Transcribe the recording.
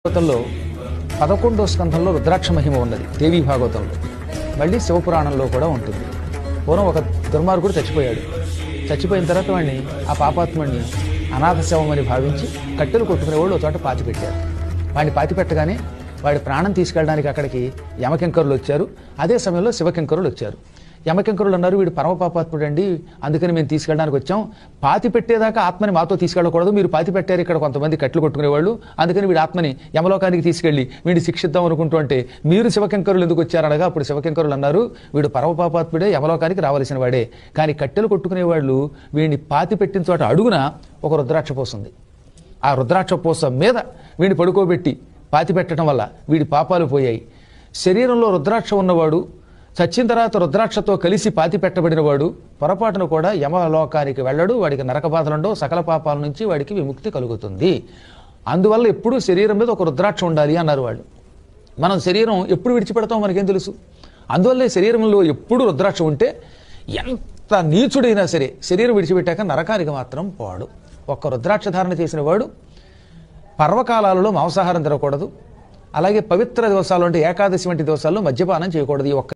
భాగవతంలో 11వ స్కంధంలో రుద్రాక్ష మహిమ ఉన్నది. దేవీ భాగవతంలో మళ్ళీ శివపురాణంలో కూడా ఉంటుంది. పూర్వం ఒక దుర్మార్గుడు చచ్చిపోయిన తర్వాత వాడిని ఆ పాపాత్ముడిని అనాథ శవమని భావించి కట్టెలు కొట్టుకునేవాళ్ళు ఒక చోట పాతిపెట్టారు. వాడిని పాతిపెట్టగానే వాడి ప్రాణం తీసుకెళ్ళడానికి అక్కడికి యమకింకరులు వచ్చారు. అదే సమయంలో శివకింకరులు వచ్చారు. యమకింకరులు అన్నారు, వీడు పరమ పాపాత్ముడు అండి, అందుకని మేము తీసుకెళ్ళడానికి వచ్చాం. పాతి పెట్టేదాకా ఆత్మని మాతో తీసుకెళ్ళకూడదు, మీరు పాతి పెట్టారు ఇక్కడ కొంతమంది కట్లు కొట్టుకునేవాళ్ళు, అందుకని వీడి ఆత్మని యమలోకానికి తీసుకెళ్ళి వీడిని శిక్షిద్దాం అనుకుంటూ అంటే మీరు శివకింకరులు ఎందుకు వచ్చారనగా అప్పుడు శివకింకరులు అన్నారు, వీడు పరమ పాపాత్ముడే, యమలోకానికి రావాల్సిన వాడే, కానీ కట్టెలు కొట్టుకునేవాళ్ళు వీడిని పాతి పెట్టిన చోట అడుగున ఒక రుద్రాక్ష పోస్తుంది. ఆ రుద్రాక్ష పోస మీద వీడిని పడుకోబెట్టి పాతి పెట్టడం వల్ల వీడి పాపాలు పోయాయి. శరీరంలో రుద్రాక్ష ఉన్నవాడు చచ్చిన తర్వాత రుద్రాక్షతో కలిసి పాతి పెట్టబడినవాడు పొరపాటును కూడా యమలోకానికి వెళ్ళడు, వాడికి నరక బాధలుండవు, సకల పాపాల నుంచి వాడికి విముక్తి కలుగుతుంది. అందువల్ల ఎప్పుడూ శరీరం మీద ఒక రుద్రాక్ష ఉండాలి అన్నారు వాళ్ళు. మనం శరీరం ఎప్పుడు విడిచిపెడతాం మనకేం తెలుసు. అందువల్లే శరీరంలో ఎప్పుడు రుద్రాక్ష ఉంటే ఎంత నీచుడైనా సరే శరీరం విడిచిపెట్టాక నరకానికి మాత్రం పోడు. ఒక్క రుద్రాక్ష ధారణ చేసిన వాడు పర్వకాలాలలో మాంసాహారం తినకూడదు, అలాగే పవిత్ర దివసాలు అంటే ఏకాదశి వంటి దివసాల్లో మద్యపానం చేయకూడదు. ఈ ఒక్క